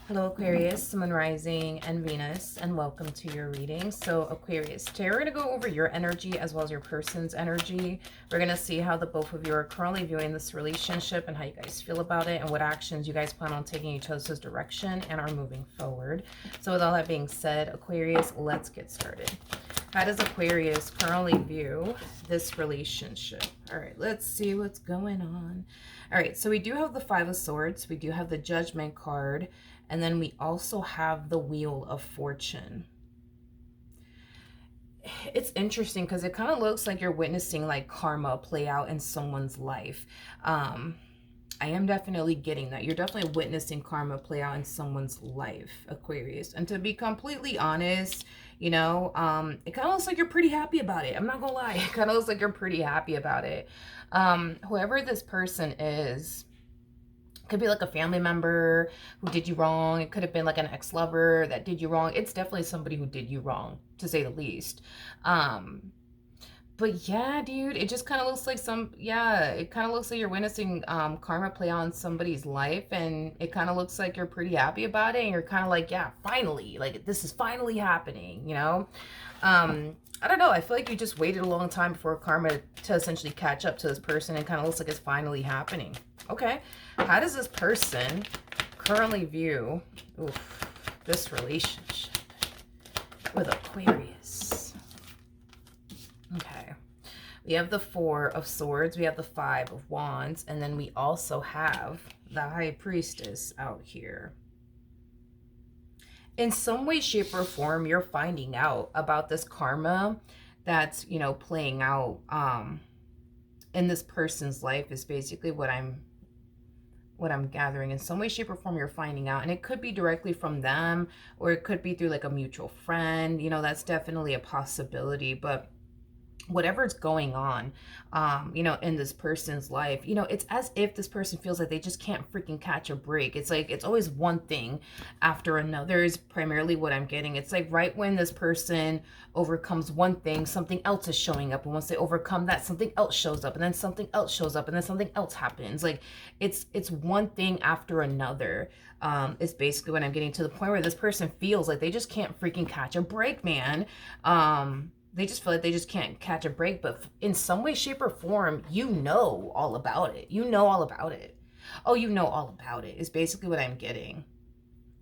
Hello Aquarius, Moon Rising and Venus, and welcome to your reading. So Aquarius, today we're going to go over your energy as well as your person's energy. We're going to see how the both of you are currently viewing this relationship and how you guys feel about it and what actions you guys plan on taking each other's direction and are moving forward. So with all that being said, Aquarius, let's get started. How does Aquarius currently view this relationship? All right, let's see what's going on. All right, so we do have the Five of Swords. We do have the Judgment card. And then we also have the Wheel of Fortune. It's interesting because it kind of looks like you're witnessing like karma play out in someone's life. I am definitely getting that. You're definitely witnessing karma play out in someone's life, Aquarius. And to be completely honest, you know, it kind of looks like you're pretty happy about it. I'm not gonna lie. It kind of looks like you're pretty happy about it. Whoever this person is, could be like a family member who did you wrong. It could have been like an ex-lover that did you wrong. It's definitely somebody who did you wrong, to say the least. But yeah, dude, it just kind of looks like it kind of looks like you're witnessing karma play on somebody's life, and it kind of looks like you're pretty happy about it, and you're kind of like, yeah, finally, like this is finally happening, you know? I don't know, I feel like you just waited a long time for karma to essentially catch up to this person, and kind of looks like it's finally happening. Okay, how does this person currently view this relationship with Aquarius? Okay, we have the Four of Swords, we have the Five of Wands, and then we also have the High Priestess out here. In some way, shape, or form, you're finding out about this karma that's, you know, playing out in this person's life is basically what I'm gathering. In some way, shape, or form, you're finding out. And it could be directly from them, or it could be through like a mutual friend. You know, that's definitely a possibility. But whatever's going on, you know, in this person's life, you know, it's as if this person feels like they just can't freaking catch a break. It's like, it's always one thing after another is primarily what I'm getting. It's like right when this person overcomes one thing, something else is showing up. And once they overcome that, something else shows up, and then something else shows up, and then something else happens. Like it's one thing after another. Is basically what I'm getting, to the point where this person feels like they just can't freaking catch a break, man. They just feel like they just can't catch a break, but in some way, shape, or form, you know all about it. You know all about it. Oh, you know all about it is basically what I'm getting.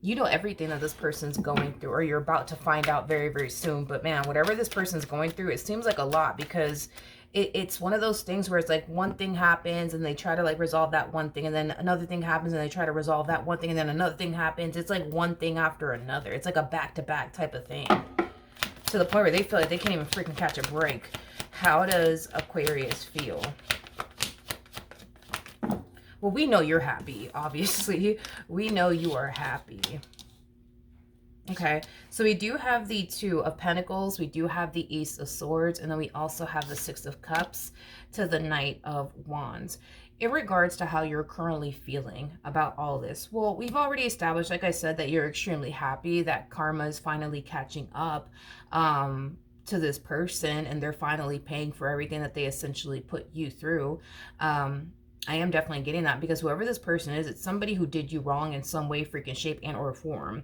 You know everything that this person's going through, or you're about to find out very, very soon. But man, whatever this person's going through, it seems like a lot, because it's one of those things where it's like one thing happens and they try to like resolve that one thing, and then another thing happens and they try to resolve that one thing, and then another thing happens. It's like one thing after another. It's like a back-to-back type of thing, to the point where they feel like they can't even freaking catch a break. How does Aquarius feel? Well, we know you're happy, obviously. We know you are happy. Okay, so we do have the Two of Pentacles, we do have the Ace of Swords, and then we also have the Six of Cups to the Knight of Wands. In regards to how you're currently feeling about all this, well, we've already established, like I said, that you're extremely happy that karma is finally catching up to this person, and they're finally paying for everything that they essentially put you through. I am definitely getting that, because whoever this person is, it's somebody who did you wrong in some way, freaking shape, and or form.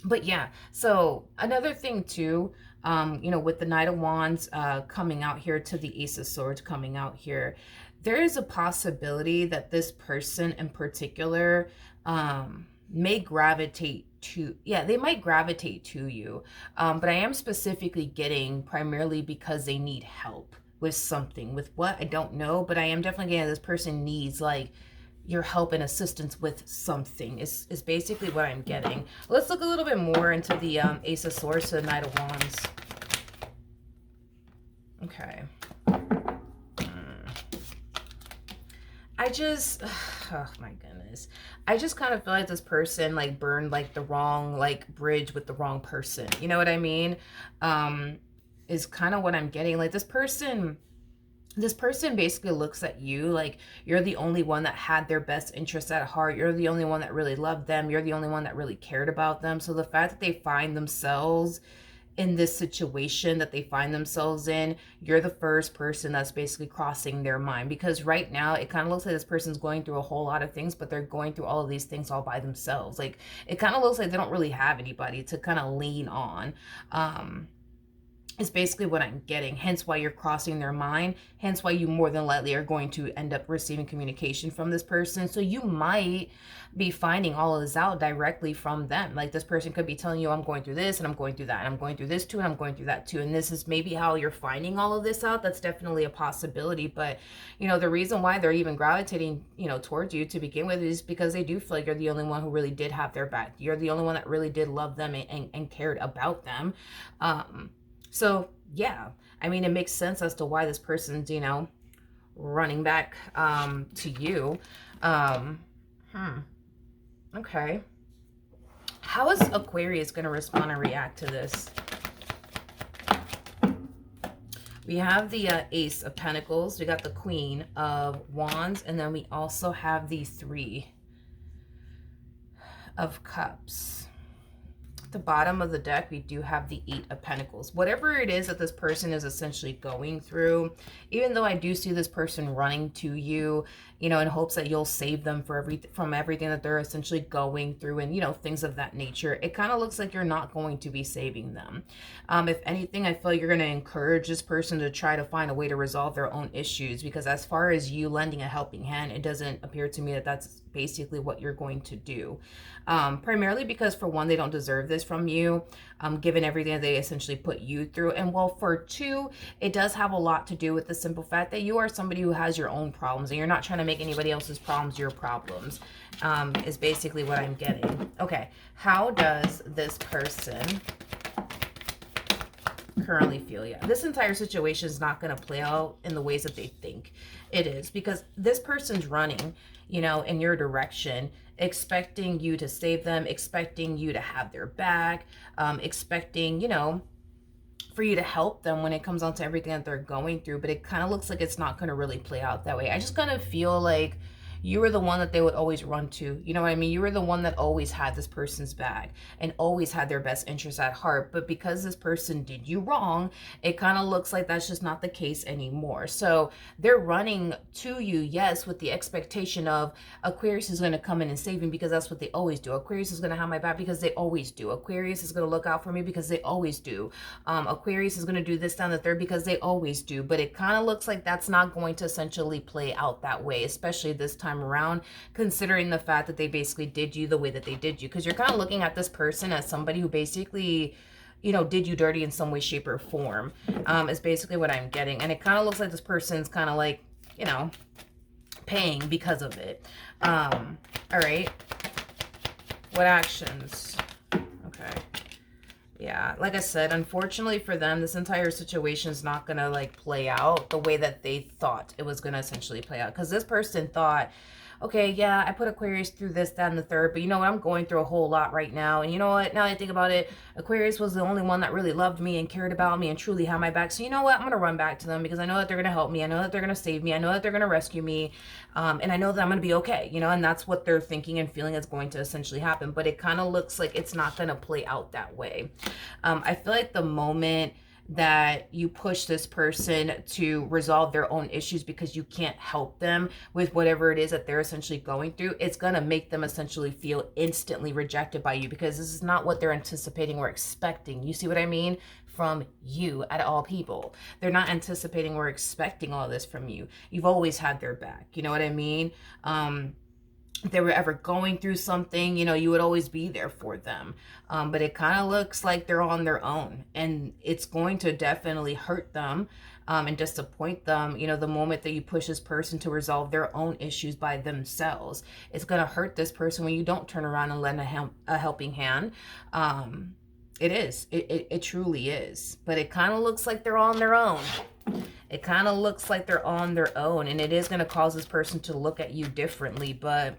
But yeah, so another thing too, you know, with the Knight of Wands coming out here to the Ace of Swords coming out here, there is a possibility that this person in particular may gravitate to, they might gravitate to you. But I am specifically getting primarily because they need help with something. With what, I don't know, but I am definitely getting this person needs like your help and assistance with something is basically what I'm getting. Let's look a little bit more into the Ace of Swords to the Knight of Wands. Okay. I just, oh my goodness. I just kind of feel like this person like burned like the wrong like bridge with the wrong person. You know what I mean? Is kind of what I'm getting. Like this person basically looks at you like you're the only one that had their best interests at heart. You're the only one that really loved them. You're the only one that really cared about them. So the fact that they find themselves in this situation that they find themselves in, you're the first person that's basically crossing their mind. Because right now it kind of looks like this person's going through a whole lot of things, but they're going through all of these things all by themselves. Like, it kind of looks like they don't really have anybody to kind of lean on. Is basically what I'm getting. Hence why you're crossing their mind. Hence why you more than likely are going to end up receiving communication from this person. So you might be finding all of this out directly from them. Like, this person could be telling you, I'm going through this and I'm going through that and I'm going through this too and I'm going through that too. And this is maybe how you're finding all of this out. That's definitely a possibility. But, you know, the reason why they're even gravitating, you know, towards you to begin with is because they do feel like you're the only one who really did have their back. You're the only one that really did love them and cared about them. So yeah, I mean, it makes sense as to why this person's, you know, running back to you. Okay. How is Aquarius going to respond and react to this? We have the Ace of Pentacles. We got the Queen of Wands. And then we also have the Three of Cups. The bottom of the deck, we do have the Eight of Pentacles. Whatever it is that this person is essentially going through, even though I do see this person running to you, you know, in hopes that you'll save them from everything that they're essentially going through and, you know, things of that nature, it kind of looks like you're not going to be saving them. If anything, I feel like you're going to encourage this person to try to find a way to resolve their own issues, because as far as you lending a helping hand, it doesn't appear to me that that's basically what you're going to do. Primarily because, for one, they don't deserve this from you, given everything that they essentially put you through. And well, for two, it does have a lot to do with the simple fact that you are somebody who has your own problems and you're not trying to make anybody else's problems your problems, is basically what I'm getting. Okay, how does this person currently feel? Yeah, this entire situation is not going to play out in the ways that they think it is, because this person's running, you know, in your direction, expecting you to save them, expecting you to have their back, expecting, you know, for you to help them when it comes down to everything that they're going through. But it kind of looks like it's not going to really play out that way. I just kind of feel like you were the one that they would always run to. You know what I mean? You were the one that always had this person's back and always had their best interests at heart. But because this person did you wrong, it kind of looks like that's just not the case anymore. So they're running to you, yes, with the expectation of Aquarius is going to come in and save me, because that's what they always do. Aquarius is going to have my back because they always do. Aquarius is going to look out for me because they always do. Aquarius is going to do this, down, the third, because they always do. But it kind of looks like that's not going to essentially play out that way, especially this time around, considering the fact that they basically did you the way that they did you. Because you're kind of looking at this person as somebody who basically, you know, did you dirty in some way, shape, or form, is basically what I'm getting. And it kind of looks like this person's kind of like, you know, paying because of it. All right. What actions? Okay. Yeah, like I said, unfortunately for them, this entire situation is not going to like play out the way that they thought it was going to essentially play out. Because this person thought, okay, yeah, I put Aquarius through this, that, and the third, but you know what? I'm going through a whole lot right now. And you know what? Now that I think about it, Aquarius was the only one that really loved me and cared about me and truly had my back. So you know what? I'm going to run back to them because I know that they're going to help me. I know that they're going to save me. I know that they're going to rescue me. And I know that I'm going to be okay, you know, and that's what they're thinking and feeling is going to essentially happen. But it kind of looks like it's not going to play out that way. I feel like the moment that you push this person to resolve their own issues because you can't help them with whatever it is that they're essentially going through, it's going to make them essentially feel instantly rejected by you, because this is not what they're anticipating or expecting. You see what I mean? From you, at all people. They're not anticipating or expecting all this from you. You've always had their back. You know what I mean? If they were ever going through something, you know, you would always be there for them. But it kind of looks like they're on their own, and it's going to definitely hurt them and disappoint them, you know, the moment that you push this person to resolve their own issues by themselves. It's going to hurt this person when you don't turn around and lend a helping hand. It is. It truly is. But it kind of looks like they're on their own. It kind of looks like they're on their own, and it is going to cause this person to look at you differently. But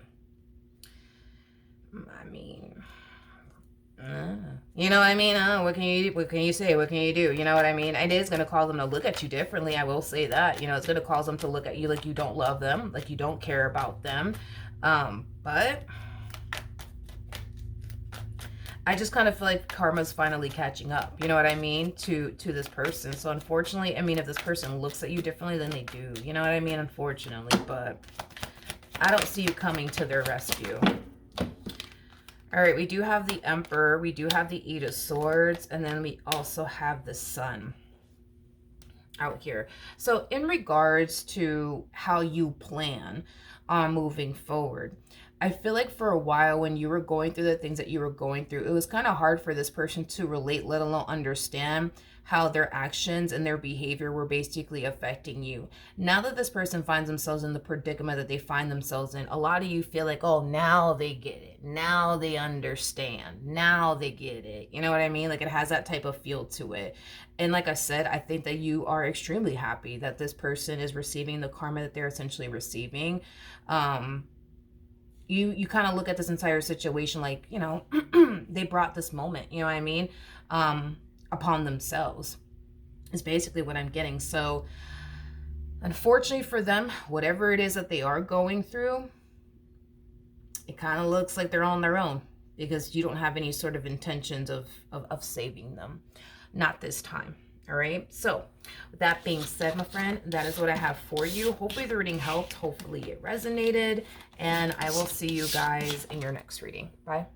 I mean, you know what I mean? What can you say? What can you do? You know what I mean? It is going to cause them to look at you differently. I will say that. You know, it's going to cause them to look at you like you don't love them, like you don't care about them. But I just kind of feel like karma's finally catching up, you know what I mean, to this person. So unfortunately, I mean, if this person looks at you differently, then they do, you know what I mean, unfortunately. But I don't see you coming to their rescue. All right, we do have the Emperor, we do have the Eight of Swords, and then we also have the Sun out here. So in regards to how you plan on moving forward, I feel like for a while when you were going through the things that you were going through, it was kind of hard for this person to relate, let alone understand how their actions and their behavior were basically affecting you. Now that this person finds themselves in the predicament that they find themselves in, a lot of you feel like, oh, now they get it. Now they understand. Now they get it. You know what I mean? Like, it has that type of feel to it. And like I said, I think that you are extremely happy that this person is receiving the karma that they're essentially receiving. You kind of look at this entire situation like, you know, they brought this moment, you know what I mean, upon themselves is basically what I'm getting. So unfortunately for them, whatever it is that they are going through, it kind of looks like they're on their own because you don't have any sort of intentions of saving them. Not this time. All right. So with that being said, my friend, that is what I have for you. Hopefully the reading helped. Hopefully it resonated. And I will see you guys in your next reading. Bye.